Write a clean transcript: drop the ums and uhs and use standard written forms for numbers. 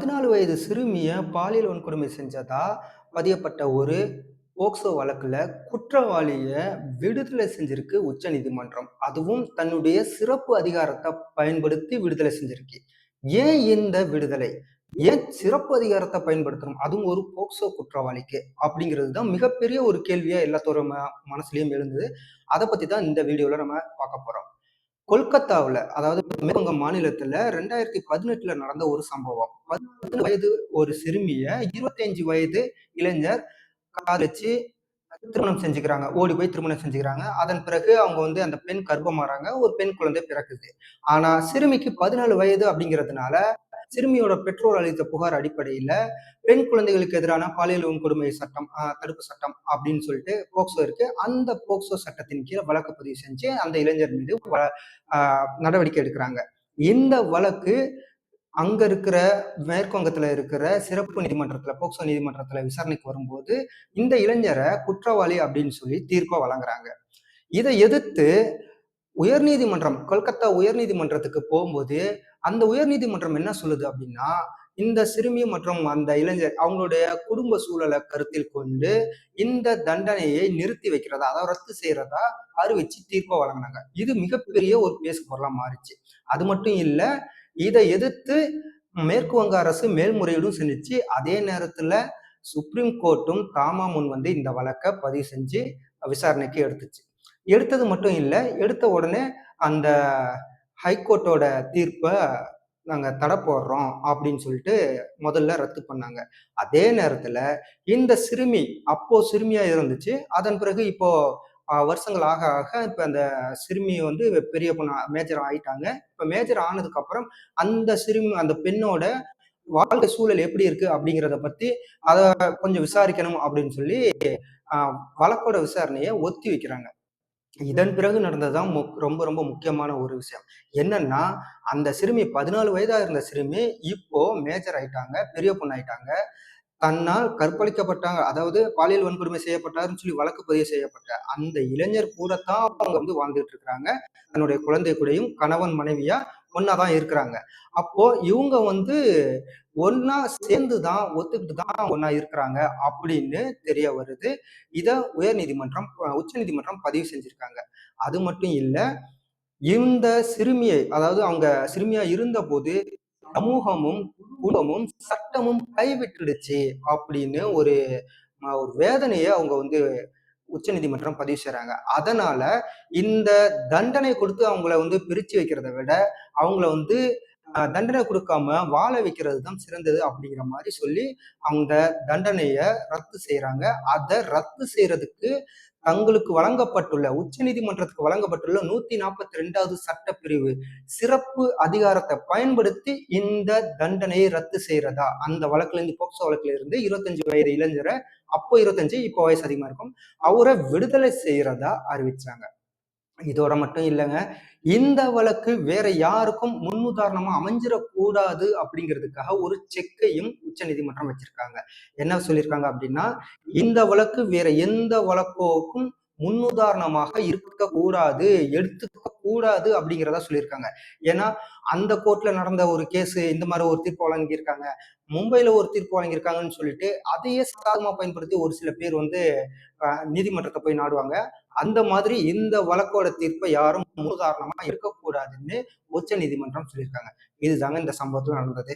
14 வயது சிறுமிய பாலியல் வன்கொடுமை செஞ்சதா பதியப்பட்ட ஒரு போக்சோ வழக்குல குற்றவாளிய விடுதலை செஞ்சிருக்கு உச்சநீதிமன்றம். அதுவும் தன்னுடைய சிறப்பு அதிகாரத்த பயன்படுத்தி விடுதலை செஞ்சிருக்கு. ஏன் இந்த விடுதலை? ஏன் சிறப்பு அதிகாரத்த பயன்படுத்தணும்? அதுவும் ஒரு போக்சோ குற்றவாளிக்கு அப்படிங்கிறது தான் மிகப்பெரிய ஒரு கேள்வியா எல்லாத்தோர மனசுலயும் எழுந்தது. அத பத்தி தான் இந்த வீடியோல நம்ம பார்க்க போறோம். கொல்கத்தாவுல, அதாவது மேற்கு வங்க மாநிலத்துல 2018ல நடந்த ஒரு சம்பவம். 10 வயது ஒரு சிறுமிய 25 வயது இளைஞர் காதலிச்சு திருமணம் செஞ்சுக்கிறாங்க. ஓடி போய் திருமணம் செஞ்சுக்கிறாங்க. அதன் பிறகு அவங்க அந்த பெண் கர்ப்பமாறாங்க. ஒரு பெண் குழந்தை பிறக்குது. ஆனா சிறுமிக்கு 14 வயது அப்படிங்கிறதுனால, சிறுமியோட பெற்றோர் அளித்த புகார் அடிப்படையில, பெண் குழந்தைகளுக்கு எதிரான பாலியல் வன்கொடுமை சட்டம், தடுப்பு சட்டம் அப்படின்னு சொல்லிட்டு போக்சோ இருக்கு. அந்த போக்சோ சட்டத்தின் கீழ வழக்கு பதிவு செஞ்சு அந்த இளைஞர் மீது அ நடவடிக்கை எடுக்குறாங்க. இந்த வழக்கு அங்க இருக்கிற மேற்கு வங்கத்துல இருக்கிற சிறப்பு நீதிமன்றத்துல, போக்சோ நீதிமன்றத்துல விசாரணைக்கு வரும்போது, இந்த இளைஞர குற்றவாளி அப்படின்னு சொல்லி தீர்ப்ப வழங்குறாங்க. இத எதிர்த்து உயர்நீதிமன்றம், கொல்கத்தா உயர்நீதிமன்றத்துக்கு போகும்போது, அந்த உயர்நீதிமன்றம் என்ன சொல்லுது அப்படின்னா, இந்த சிறுமி மற்றும் அந்த இளைஞர் அவங்களுடைய குடும்ப சூழல கருத்தில் கொண்டு, இந்த தண்டனையை நிறுத்தி வைக்கிறதா, அதாவது ரத்து செய்றதா அறிவிச்சு தீர்ப்ப வழங்குனாங்க. இது மிகப்பெரிய ஒரு பேசு பொருளா மாறிச்சு. அது மட்டும் இல்ல, இத எதிர்த்து மேற்கு வங்க அரசு மேல்முறையீடும் செஞ்சுச்சு. அதே நேரத்துல சுப்ரீம் கோர்ட்டும் தாமா முன் வந்து இந்த வழக்க பதிவு செஞ்சு விசாரணைக்கு எடுத்துச்சு. எடுத்தது மட்டும் இல்ல, எடுத்த உடனே அந்த ஹைகோர்ட்டோட தீர்ப்ப நாங்க தடை போடுறோம் அப்படின்னு சொல்லிட்டு முதல்ல ரத்து பண்ணாங்க. அதே நேரத்துல இந்த சிறுமி, அப்போ சிறுமியா இருந்துச்சு. அதன் பிறகு இப்போ வருஷங்கள் ஆக ஆக இப்ப அந்த சிறுமி பெரிய பொண்ணா மேஜர் ஆயிட்டாங்க. இப்ப மேஜர் ஆனதுக்கு அப்புறம் அந்த பெண்ணோட வாழ்க்கை சூழல் எப்படி இருக்கு அப்படிங்கிறத பத்தி அத கொஞ்சம் விசாரிக்கணும் அப்படின்னு சொல்லி வழக்கோட விசாரணைய ஒத்தி வைக்கிறாங்க. இதன் பிறகு நடந்ததுதான் ரொம்ப ரொம்ப முக்கியமான ஒரு விஷயம். என்னன்னா, அந்த சிறுமி 14 வயதா இருந்த சிறுமி இப்போ மேஜர் ஆயிட்டாங்க. பெரிய பொண்ணு ஆயிட்டாங்க. தன்னால் கற்பழிக்கப்பட்டாங்க. அதாவது பாலியல் வன்கொடுமை செய்யப்பட்டாருன்னு சொல்லி வழக்கு பதிவு செய்யப்பட்ட அந்த இளைஞர் கூடத்தான் அவங்க வாழ்ந்துட்டு இருக்கிறாங்க. தன்னுடைய குழந்தை கூடயும் கணவன், மனைவியா ஒண்ணா தான் இருக்கிறாங்க. அப்போ இவங்க ஒண்ணா சேர்ந்து தான் ஒத்துக்கிட்டு தான் ஒண்ணா இருக்கிறாங்க அப்படின்னு தெரிய வருது. இத உச்சநீதிமன்றம் பதிவு செஞ்சிருக்காங்க. அது மட்டும் இல்ல, இந்த சிறுமியை, அதாவது அவங்க சிறுமியா இருந்தபோது சமூகமும், குடும்பமும், சட்டமும் கைவிட்டுடுச்சு அப்படின்னு ஒரு வேதனைய அவங்க உச்சநீதிமன்றம் பதிவு செய்றாங்க. அதனால இந்த தண்டனை கொடுத்து அவங்கள பிரிச்சு வைக்கிறத விட, அவங்கள தண்டனை குடுக்காம வாழ வைக்கிறது தான் சிறந்தது அப்படிங்கிற மாரி சொல்லி, அந்த தண்டனைய ரத்து செய்றாங்க. அத ரத்து செய்றதுக்கு தங்களுக்கு வழங்கப்பட்டுள்ள உச்சநீதிமன்றத்துக்கு வழங்கப்பட்டுள்ள 142வது சட்டப்பிரிவு சிறப்பு அதிகாரத்த பயன்படுத்தி இந்த தண்டனையை ரத்து செய்றதா, அந்த வழக்குலேருந்து, போக்சோ வழக்குல இருந்து 25 வயது இளைஞர, அப்போ 25, இப்போ வயசு அதிகமா இருக்கும், அவர விடுதலை செய்றதா அறிவிச்சாங்க. இதோட மட்டும் இல்லங்க. இந்த வழக்கு வேற யாருக்கும் முன்னுதாரணமா அமைஞ்சிடக்கூடாது அப்படிங்கிறதுக்காக ஒரு செக்கையும் உச்சநீதிமன்றம் வச்சிருக்காங்க. என்ன சொல்லியிருக்காங்க அப்படின்னா, இந்த வழக்கு வேற எந்த வழக்குக்கும் முன்னுதாரணமாக இருக்கக்கூடாது, எடுத்துக்க கூடாது அப்படிங்கிறதா சொல்லியிருக்காங்க. ஏன்னா, அந்த கோர்ட்ல நடந்த ஒரு கேஸ் இந்த மாதிரி ஒரு தீர்ப்பு வழங்கியிருக்காங்க. மும்பைல ஒரு தீர்ப்பு வழங்கியிருக்காங்கன்னு சொல்லிட்டு, அதையே சாதகமா பயன்படுத்தி ஒரு சில பேர் நீதிமன்றத்தை போய் நாடுவாங்க. அந்த மாதிரி இந்த வழக்கோட தீர்ப்பை யாரும் முன்னுதாரணமா இருக்கக்கூடாதுன்னு உச்ச நீதிமன்றம் சொல்லியிருக்காங்க. இதுதாங்க இந்த சம்பவத்துல நடந்தது.